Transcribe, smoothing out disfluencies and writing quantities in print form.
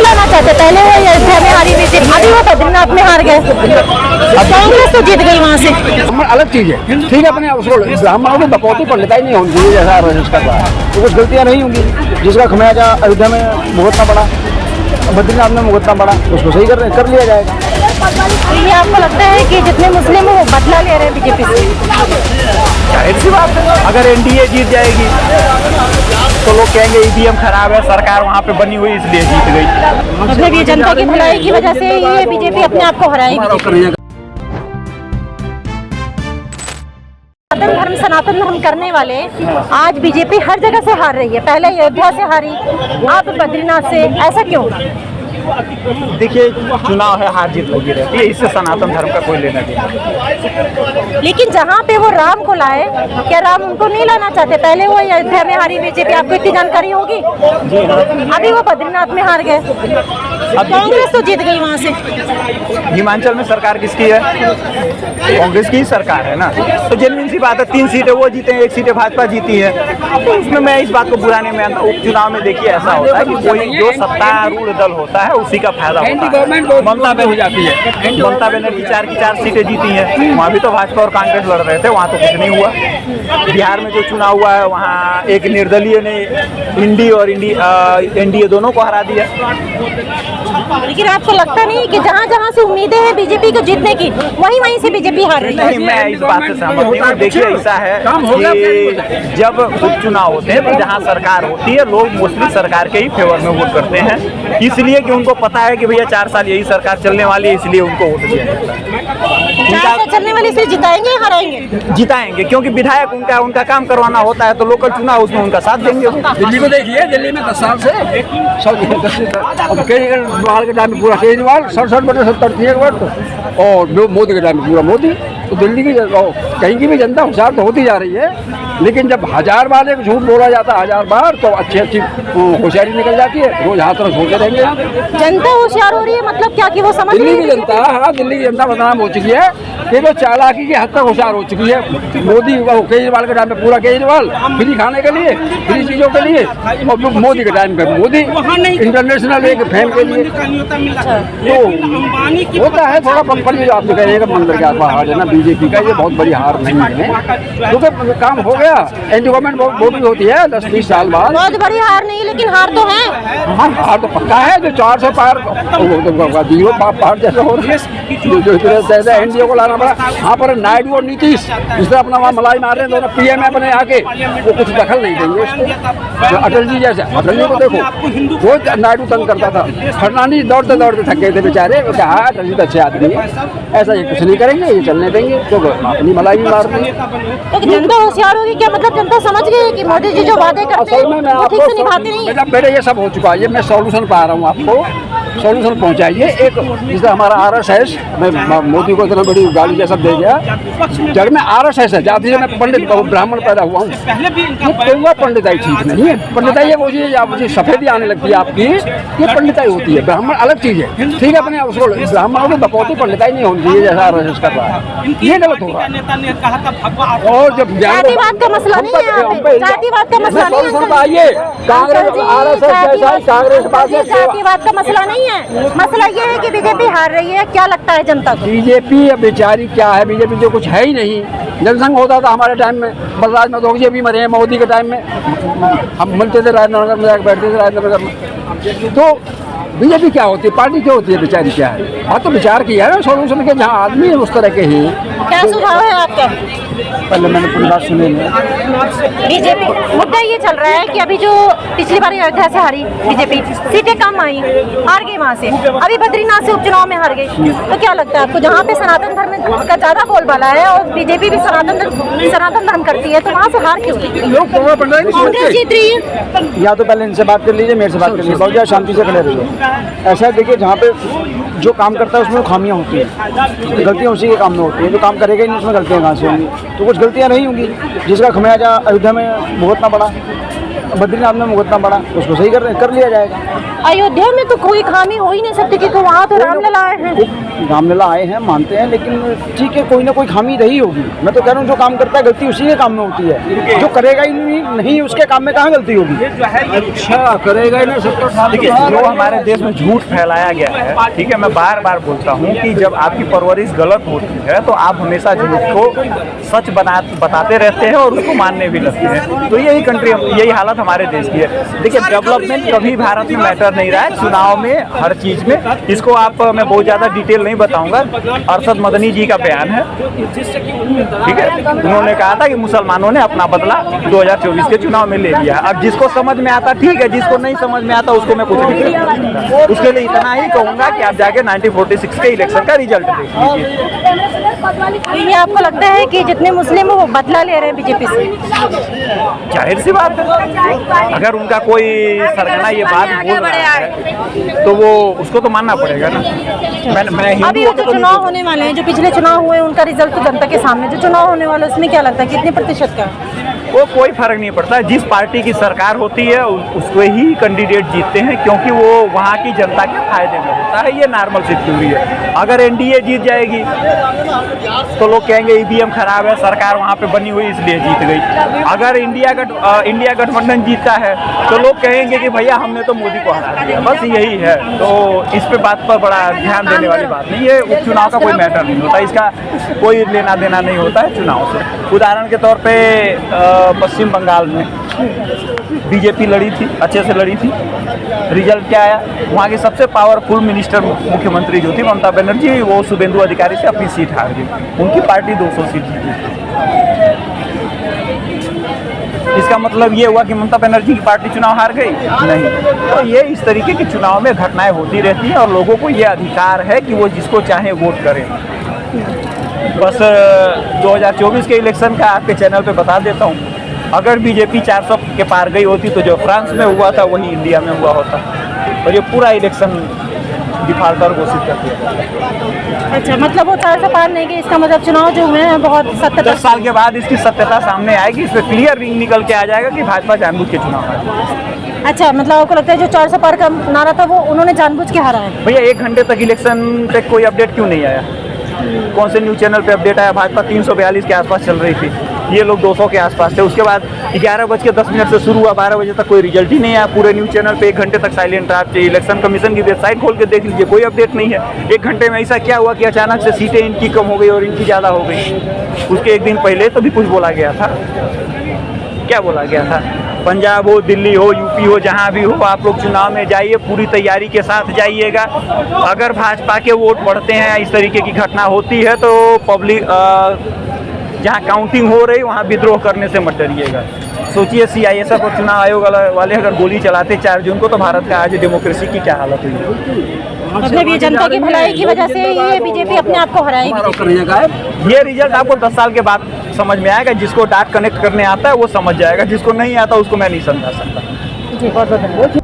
नहीं लाना चाहते। पहले वो अयोध्या में हारी बीजेपी, अभी वो बद्रीनाथ में हार गए, कांग्रेस तो जीत गई वहाँ से। ब्राह्मण अलग चीज है, ठीक है, अपने उसको ब्राह्मणों की बकौती पंडिताई नहीं होनी चाहिए जैसा आरएसएस कर रहा है। तो कुछ गलतियाँ नहीं होंगी, जिसका खमियाजा अयोध्या में भुगतना पड़ा, बद्रीनाथ में भुगतना पड़ा, उसको सही कर लिया जाएगा। ये आपको लगता है कि जितने मुस्लिम हैं वो बदला ले रहे हैं बीजेपी से? जाहिर सी बात है, अगर एनडीए जीत जाएगी तो लोग कहेंगे ईवीएम खराब है, सरकार वहाँ पे बनी हुई इसलिए जीत गई। मतलब ये जनता की भलाई की वजह से ये बीजेपी अपने आप को हराएगी। सनातन धर्म करने वाले आज बीजेपी हर जगह से हार रही है। पहले अयोध्या से हारी, अब बद्रीनाथ से, ऐसा क्यों? देखिए, चुनाव है, हार जीत लगी रहती है, इससे सनातन धर्म का कोई लेना देना नहीं। लेकिन जहाँ पे वो राम को लाए, क्या राम उनको नहीं लाना चाहते? पहले वो अयोध्या में हारी बीजेपी, आपको इतनी जानकारी होगी। अभी वो बद्रीनाथ में हार गए, कांग्रेस तो जीत गई वहाँ से। हिमाचल में सरकार किसकी है? कांग्रेस की ही सरकार है ना। तो जेन्युइन सी बात है, 3 सीटें वो जीते हैं, 1 सीटें भाजपा जीती है। तो उसमें मैं इस बात को बुरा नहीं मानता। उपचुनाव में देखिए ऐसा होता है कि कोई जो सत्तारूढ़ दल होता है उसी का फायदा होता है। ममता हो जाती है, ममता बनर्जी 4 की 4 सीटें जीती हैं, वहाँ भी तो भाजपा और कांग्रेस लड़ रहे थे, वहाँ तो कुछ नहीं हुआ। बिहार में जो चुनाव हुआ है वहाँ एक निर्दलीय ने इंडी और एनडीए दोनों को हरा दिया। लेकिन आपको लगता नहीं कि जहाँ जहाँ से उम्मीदें हैं बीजेपी को जीतने की, वहीं से बीजेपी हार रही है? नहीं, मैं इस बात से सहमत नहीं हूँ। देखिए, ऐसा है कि जब उपचुनाव होते हैं तो जहाँ सरकार होती है लोग मोस्टली सरकार के ही फेवर में वोट करते हैं, इसलिए कि उनको पता है कि भैया 4 साल यही सरकार चलने वाली है, इसलिए उनको वोट दिया जाता है। 4 साल चलने वाली से जिताएंगे, हराएंगे? जिताएंगे, क्योंकि विधायक उनका काम करवाना होता है, तो लोकल चुनाव उसमें उनका साथ देंगे। दिल्ली को देखिए, दिल्ली में 10 साल से केजरीवाल के टाइम में पूरा केजरीवाल 67/70 थी एक बार तो, और मोदी के टाइम में पूरा मोदी। तो दिल्ली की कहीं की भी जनता होशियार तो होती जा रही है, लेकिन जब 1000 बार एक झूठ बोला जाता है 1000 बार, तो अच्छी होशियारी निकल जाती है। रोज हाथ तरफ सोचते रहेंगे। जनता होशियार हो रही है, मतलब क्या कि वो समझ दिल्ली की जनता, हाँ, दिल्ली की जनता बदनाम हो चुकी है, ये तो चालाकी की हद तक होशियार हो चुकी है। मोदी केजरीवाल के टाइम में पूरा केजरीवाल फ्री खाने के लिए, फ्री चीजों के लिए, और मोदी के टाइम पे मोदी इंटरनेशनल एक फैन के लिए। तो होता है थोड़ा पंपन में, जो आपने कहिएगा मंदिर के आसपास हार है ना बीजेपी का, ये बहुत बड़ी हार नहीं है, क्योंकि काम हो गया। एंटी गवर्नमेंट वोटिंग होती है 10-20 साल बाद। बहुत बड़ी हार नहीं, लेकिन हार तो है। हाँ, हार तो पक्का है। जो 400 पार जीरो पार जैसा हो रही है, जो एनडीए को लाना पड़ा। यहाँ पर नायडू और नीतीश जिस तरह अपना वहाँ मलाई मार रहे हैं, दोनों पीएम अपने आके, वो कुछ दखल नहीं देंगे उसको। अटल जी जैसे, अटल जी को देखो, वो नायडू तंग करता था, फर्नांडीज दौड़ते दौड़ते थक गए थे बेचारे, वो कहा अटल जी तो अच्छे आदमी है, ऐसा ये कुछ नहीं करेंगे, ये चलने देंगे, तो अपनी मलाई भी मार देंगे। तो जनता होशियार होगी क्या? मतलब जनता समझ गई कि मोदी जी जो वादे करते हैं वो ठीक से निभाते नहीं है? मेरे ये सब हो चुका है, ये मैं सॉल्यूशन पा रहा हूँ, आपको सॉल्यूशन पहुँचाइए। एक जिससे हमारा आरएसएस, मैं मोदी को इतना बड़ी गाली जैसा दे गया, जग में आरएसएस है, जाति से मैं पंडित ब्राह्मण पैदा हुआ हूँ, ये पंडिताई ठीक नहीं है। पंडिताई मुझे सफेदी आने लगती है आपकी, ये पंडिताई होती है। ब्राह्मण अलग चीज है, ठीक है, अपने उसको ब्राह्मणों की बकौती पंडिताई नहीं होनी चाहिए जैसा आरएसएस कर रहा है, ये गलत हो रहा है। और जब जातिवाद का मसला नहीं है, जातिवाद का मसला नहीं है, आइए कांग्रेस आरएसएस जैसा ही कांग्रेस जातिवाद का मसला नहीं है, मसला ये है कि बीजेपी हार रही है। क्या लगता है जनता को? बीजेपी बेचारी क्या है, बीजेपी जो कुछ है ही नहीं। जनसंघ होता था हमारे टाइम में, बलराज में तो भी मरे हैं, मोदी के टाइम में हम मिलते थे राजनगर में, जाकर बैठते थे राजनगर में। तो बीजेपी क्या होती है, पार्टी क्या होती है, बेचारी क्या है? हाँ, तो विचार किया है ना सॉल्यूशन के, जहाँ आदमी है उस तरह के ही। क्या सुझाव है आपका? पहले मैंने पूरी बात सुनी नहीं। बीजेपी मुद्दा ये चल रहा है कि अभी जो पिछली बार अयोध्या से हारी बीजेपी, सीटें कम आई, हार गई वहाँ से, अभी बद्रीनाथ से उपचुनाव में हार गई। तो क्या लगता है आपको, जहाँ पे सनातन धर्म का ज्यादा बोलबाला है और बीजेपी भी सनातन धर्म करती है, तो वहाँ से हार क्यों? कांग्रेस जीत रही है। या तो पहले इनसे बात कर लीजिए, मेरे से बात कर लीजिए, बहुत ज़्यादा शांति से खड़े रहिए। ऐसा देखिए, जहाँ पे जो काम करता है उसमें खामियां होती है, गलतियाँ उसी के काम में होती है। जो काम करेगा ही नहीं उसमें गलतियाँ कहाँ से होंगी? तो कुछ गलतियाँ नहीं होंगी, जिसका खमियाजा अयोध्या में भुगतना पड़ा, बद्रीनाथ में मुकदमा बड़ा, उसको सही कर लिया जाएगा। अयोध्या में तो कोई खामी हो ही नहीं सकती क्योंकि वहाँ तो रामलला आए हैं। रामलला आए हैं मानते हैं, लेकिन ठीक है कोई ना कोई खामी रही होगी। मैं तो कह रहा हूँ जो काम करता है गलती उसी के काम में होती है, जो करेगा ही नहीं उसके काम में कहाँ गलती होगी। अच्छा करेगा ही नहीं सब। देखिए जो हमारे देश में झूठ फैलाया गया है, ठीक है, मैं बार बार बोलता हूँ कि जब आपकी परवरिश गलत होती है तो आप हमेशा झूठ को सच बताते रहते हैं और उसको मानने भी लगते हैं। तो यही हालत हमारे देश की है। देखिए डेवलपमेंट कभी भारत में मैटर नहीं रहा है, चुनाव में हर चीज में। इसको मैं बहुत ज्यादा डिटेल नहीं बताऊंगा। अरशद मदनी जी का बयान है, ठीक है, उन्होंने कहा था कि मुसलमानों ने अपना बदला 2024 के चुनाव में ले लिया। अब जिसको समझ में आता ठीक है, जिसको नहीं समझ में आता उसको मैं कुछ नहीं कहूँगा। उसके लिए इतना ही कहूँगा कि आप जाके 1946 के इलेक्शन का रिजल्ट देख लीजिए। ये आपको लगता है कि जितने मुस्लिम वो बदला ले रहे हैं बीजेपी से? जाहिर सी बात है, अगर उनका कोई सरगना ये बात बोल रहा है तो वो उसको तो मानना पड़ेगा ना। मैं अभी जो चुनाव होने वाले हैं, जो पिछले चुनाव हुए उनका रिजल्ट तो जनता के सामने, जो चुनाव होने वाला है उसमें क्या लगता है कितने प्रतिशत का? वो कोई फर्क नहीं पड़ता। जिस पार्टी की सरकार होती है उसको ही कैंडिडेट जीतते हैं, क्योंकि वो वहाँ की जनता के फायदे में होता है। ये नॉर्मल सी थ्योरी है। अगर एनडीए जीत जाएगी तो लोग कहेंगे ईवीएम खराब है, सरकार वहाँ पे बनी हुई इसलिए जीत गई। अगर इंडिया गठबंधन जीतता है तो लोग कहेंगे कि भैया हमने तो मोदी को हरा दिया। बस यही है। तो इस पे बात पर बड़ा ध्यान देने वाली बात नहीं है। उपचुनाव का कोई मैटर नहीं होता, इसका कोई लेना देना नहीं होता है चुनाव से। उदाहरण के तौर पे पश्चिम बंगाल में बीजेपी लड़ी थी, अच्छे से लड़ी थी। रिजल्ट क्या आया? वहाँ की सबसे पावरफुल मिनिस्टर मुख्यमंत्री जो थी ममता बनर्जी, वो शुभेंदु अधिकारी से अपनी सीट हार गई। उनकी पार्टी 200 सीट जीती। इसका मतलब ये हुआ कि ममता बनर्जी की पार्टी चुनाव हार गई? नहीं। तो ये इस तरीके के चुनाव में घटनाएं होती रहती हैं और लोगों को ये अधिकार है कि वो जिसको चाहे वोट करें। बस 2024 के इलेक्शन का आपके चैनल पे बता देता हूँ, अगर बीजेपी 400 के पार गई होती तो जो फ्रांस में हुआ था वही इंडिया में हुआ होता और ये पूरा इलेक्शन डिफाल्टर घोषित कर दिया। अच्छा, मतलब वो 400 पार नहीं गए, इसका मतलब चुनाव जो हुए हैं बहुत 10 साल के बाद इसकी सत्यता सामने आएगी। इसमें क्लियर निकल के आ जाएगा कि भाजपा जानबूझ के चुनाव हारी। अच्छा, मतलब आपको लगता है जो 400 पार का नारा था वो उन्होंने जानबूझ के हारा है? भैया 1 घंटे तक इलेक्शन तक कोई अपडेट क्यों नहीं आया? कौन से न्यूज़ चैनल पे अपडेट आया? भाजपा 342 के आसपास चल रही थी, ये लोग 200 के आसपास थे। उसके बाद 11:10 से शुरू हुआ, 12 बजे तक कोई रिजल्ट ही नहीं आया। पूरे न्यूज़ चैनल पे 1 घंटे तक साइलेंट रहा। इलेक्शन कमीशन की वेबसाइट खोल के देख लीजिए, कोई अपडेट नहीं है। 1 घंटे में ऐसा क्या हुआ कि अचानक से सीटें इनकी कम हो गई और इनकी ज़्यादा हो गई? उसके 1 दिन पहले तो भी कुछ बोला गया था। क्या बोला गया था? पंजाब हो, दिल्ली हो, यूपी हो, जहाँ भी हो, आप लोग चुनाव में जाइए, पूरी तैयारी के साथ जाइएगा। अगर भाजपा के वोट बढ़ते हैं, इस तरीके की घटना होती है तो पब्लिक जहाँ काउंटिंग हो रही वहाँ विद्रोह करने से मत डरिएगा। सोचिए सीआईएसएफ और चुनाव आयोग वाले अगर गोली चलाते 4 जून को तो भारत का आज डेमोक्रेसी की क्या हालत हुई। मतलब ये जनता की भलाई की वजह से ये बीजेपी अपने आप को हराएगी। ये रिजल्ट आपको 10 साल के बाद समझ में आएगा। जिसको डाटा कनेक्ट करने आता है वो समझ जाएगा, जिसको नहीं आता उसको मैं नहीं समझा सकता। जी, बहुत बहुत धन्यवाद।